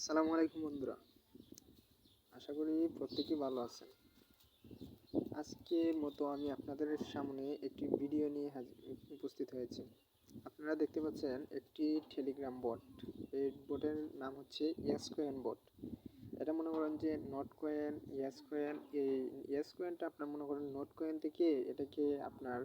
আসসালামু আলাইকুম বন্ধুরা, আশা করি প্রত্যেকেই ভালো আছেন। আজকের মতো আমি আপনাদের সামনে একটি ভিডিও নিয়ে উপস্থিত হয়েছি। আপনারা দেখতে পাচ্ছেন একটি টেলিগ্রাম বট। এই বটের নাম হচ্ছে ইয়েস কয়েন বট। এটা মনে করেন যে নোট কয়েন, ইয়েস কয়েন। এই ইয়েস কয়েনটা আপনার মনে করেন নোট কয়েন থেকে এটাকে আপনার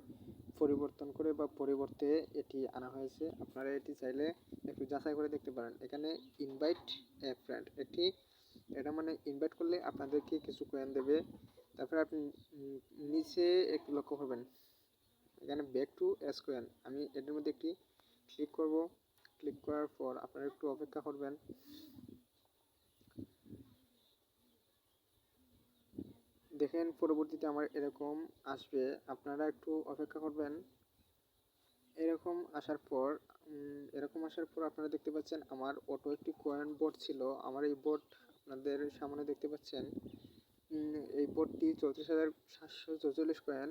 পরিবর্তন করে বা পরিবর্তে এটি আনা হয়েছে। আপনারা এটি চাইলে একটু যাচাই করে দেখতে পারেন। এখানে ইনভাইট এ ফ্রেন্ড একটি, এটা মানে ইনভাইট করলে আপনাদেরকে কিছু কয়েন দেবে। তারপরে আপনি নিচে একটু লক্ষ্য করবেন, এখানে ব্যাক টু এস কয়েন। আমি এটার মধ্যে একটি ক্লিক করব। ক্লিক করার পর আপনারা একটু অপেক্ষা করবেন। দেখেন পরবর্তীতে আমার এরকম আসবে, আপনারা একটু অপেক্ষা করবেন। এরকম আসার পর আপনারা দেখতে পাচ্ছেন আমার অটো একটি কয়েন বোর্ড ছিল। আমার এই বোর্ড আপনাদের সামনে দেখতে পাচ্ছেন। এই বোর্ডটি 34,744 কয়েন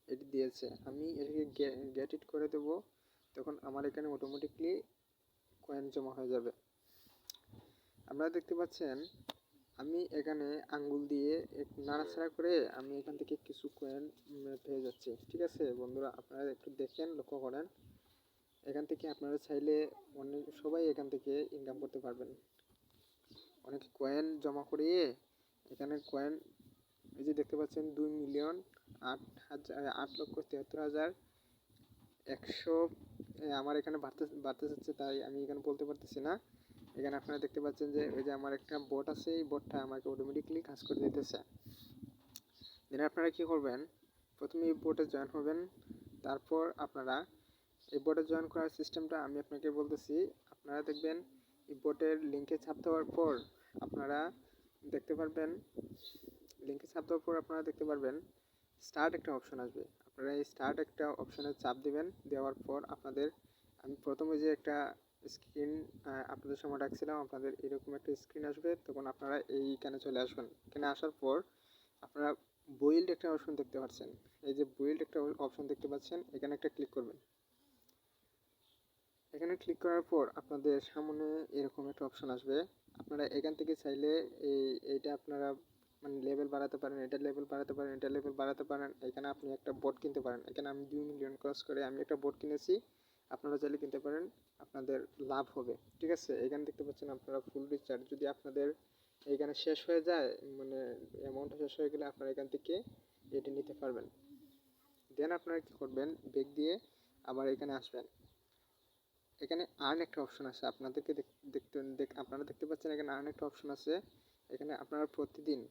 এটি দিয়েছে। আমি এটাকে গেট ইট করে দেবো, তখন আমার এখানে অটোমেটিকলি কয়েন জমা হয়ে যাবে। আপনারা দেখতে পাচ্ছেন আমি এখানে আঙ্গুল দিয়ে নাড়াচাড়া করে আমি এখান থেকে কিছু কয়েন পেয়ে যাচ্ছি। ঠিক আছে বন্ধুরা, আপনারা একটু দেখেন, লক্ষ্য করেন। এখান থেকে আপনারা চাইলে সবাই এখান থেকে ইনকাম করতে পারবেন। অনেক কয়েন জমা করিয়ে এখানে কয়েন, এই যে দেখতে পাচ্ছেন 2,08,73,100 আমার এখানে বাড়তে যাচ্ছে, তাই আমি এখানে বলতে পারতেছি না। এখানে আপনারা দেখতে পাচ্ছেন যে ওই যে আমার একটা বোট আছে, এই বোটটা আমাকে অটোমেটিকলি কাজ করে দিতেছে। দেন আপনারা কি করবেন, প্রথমে এই বোটে জয়েন হবেন। তারপর আপনারা এই বোটে জয়েন করার সিস্টেমটা আমি আপনাকে বলতেছি। আপনারা দেখবেন এই বোটের লিঙ্কে চাপ দেওয়ার পর আপনারা দেখতে পারবেন, দেখতে পারবেন স্টার্ট একটা অপশন আসবে। আপনারা এই স্টার্ট একটা অপশনে চাপ দিবেন। দেওয়ার পর আপনাদের, আমি প্রথমে যে একটা স্ক্রিন আপনাদের সময় ডাকছিলাম, আপনাদের এরকম একটা স্ক্রিন আসবে। তখন আপনারা এইখানে চলে আসবেন। এখানে আসার পর আপনারা বুইল্ড একটা অপশন দেখতে পাচ্ছেন। এই যে বুইল্ড একটা অপশন দেখতে পাচ্ছেন, এখানে একটা ক্লিক করবেন। এখানে ক্লিক করার পর আপনাদের সামনে এরকম একটা অপশন আসবে। আপনারা এখান থেকে চাইলে এইটা আপনারা মানে লেভেল বাড়াতে পারেন, এটা লেভেল বাড়াতে পারেন, এটা লেভেল বাড়াতে পারেন। এখানে আপনি একটা বোট কিনতে পারেন। এখানে আমি 2 মিলিয়ন ক্রস করে আমি একটা বোট কিনেছি। আপনারা চাইলে কিনতে পারেন, আপনাদের লাভ হবে। ঠিক আছে, এখানে দেখতে পাচ্ছেন আপনারা ফুল রিচার্জ যদি আপনাদের এইখানে শেষ হয়ে যায়, মানে অ্যামাউন্ট শেষ হয়ে গেলে আপনারা এখান থেকে এটি নিতে পারবেন। দেন আপনারা কী করবেন, ব্যাক দিয়ে আবার এখানে আসবেন। এখানে আর্ন একটা অপশন আছে, আপনাদেরকে আপনারা দেখতে পাচ্ছেন এখানে আর্ন একটা অপশন আছে। এখানে আপনারা প্রতিদিন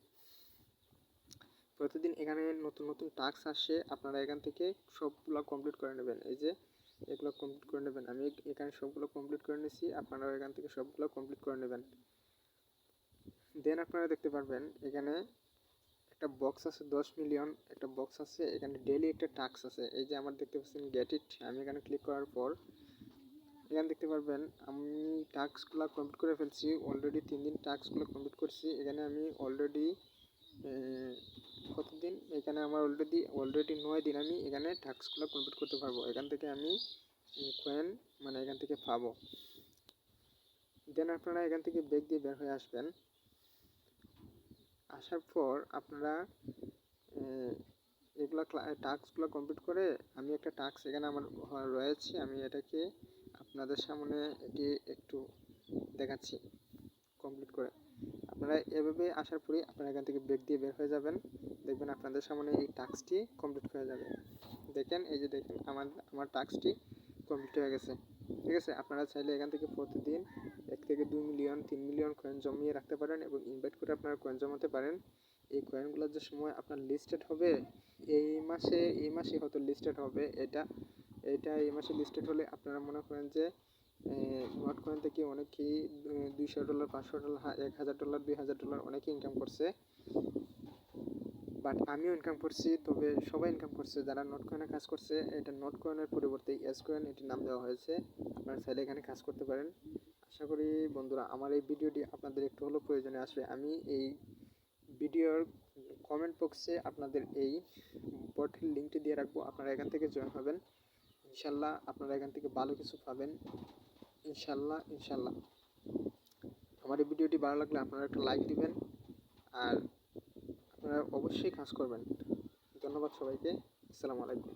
এখানে নতুন নতুন টাস্ক আসে, আপনারা এখান থেকে সবগুলো কমপ্লিট করে নেবেন। এই যে এগুলো কমপ্লিট করে নেবেন, আমি এখানে সবগুলো কমপ্লিট করে নিয়েছি। আপনারাও এখান থেকে সবগুলো কমপ্লিট করে নেবেন। দেন আপনারা দেখতে পারবেন এখানে একটা বক্স আছে, 10 মিলিয়ন একটা বক্স আছে। এখানে ডেইলি একটা টাস্ক আছে। এই যে আমার দেখতে পাচ্ছেন গেট ইট, আমি এখানে ক্লিক করার পর এখানে দেখতে পারবেন আমি টাস্কগুলো কমপ্লিট করে ফেলছি। অলরেডি 3 দিন টাস্কগুলো কমপ্লিট করছি। এখানে আমি অলরেডি কতদিন, এখানে আমার অলরেডি 9 দিন আমি এখানে টাস্কগুলো কমপ্লিট করতে পারবো। এখান থেকে আমি কয়েন মানে এখান থেকে পাবো। দেন আপনারা এখান থেকে ব্যাক দিয়ে বের হয়ে আসবেন। আসার পর আপনারা এগুলো টাস্কগুলো কমপ্লিট করে, আমি একটা টাস্ক এখানে আমার রয়েছে, আমি এটাকে আপনাদের সামনে এটি একটু দেখাচ্ছি কমপ্লিট করে। আপনারা এভাবে আসার পরে আপনারা এখান থেকে ব্যাক দিয়ে বের হয়ে যাবেন। দেখবেন আপনাদের সামনে এই টাস্কটি কমপ্লিট হয়ে যাবে। দেখেন, এই যে দেখেন আমার টাস্কটি কমপ্লিট হয়ে গেছে। ঠিক আছে, আপনারা চাইলে এখান থেকে প্রতিদিন 1 থেকে 2 মিলিয়ন 3 মিলিয়ন কয়েন জমিয়ে রাখতে পারেন এবং ইনভাইট করে আপনারা কয়েন জমাতে পারেন। এই কয়েনগুলোর যে সময় আপনার লিস্টেড হবে, এই মাসে হয়তো লিস্টেড হবে। এই মাসে লিস্টেড হলে আপনারা মনে করেন যে নোট কয়েন থেকে অনেকেই $200, $500, $1000, $2000 অনেকেই ইনকাম করছে। বাট আমিও ইনকাম করছি, তবে সবাই ইনকাম করছে যারা নোট কয়েনে কাজ করছে। এটা নোট কয়েনের পরিবর্তে এস কয়েন এটির নাম দেওয়া হয়েছে। আপনারা চাইলে এখানে কাজ করতে পারেন। আশা করি বন্ধুরা আমার এই ভিডিওটি আপনাদের একটু হলেও প্রয়োজনে আসবে। আমি এই ভিডিওর কমেন্ট বক্সে আপনাদের এই বটের লিঙ্কটি দিয়ে রাখবো। আপনারা এখান থেকে জয়েন হবেন। ইনশাল্লাহ আপনারা এখান থেকে ভালো কিছু পাবেন। ইনশাল্লাহ। আমার এই ভিডিওটি ভালো লাগলে আপনারা একটা লাইক দিবেন, আর আপনারা অবশ্যই কাজ করবেন। ধন্যবাদ সবাইকে। আসসালামু আলাইকুম।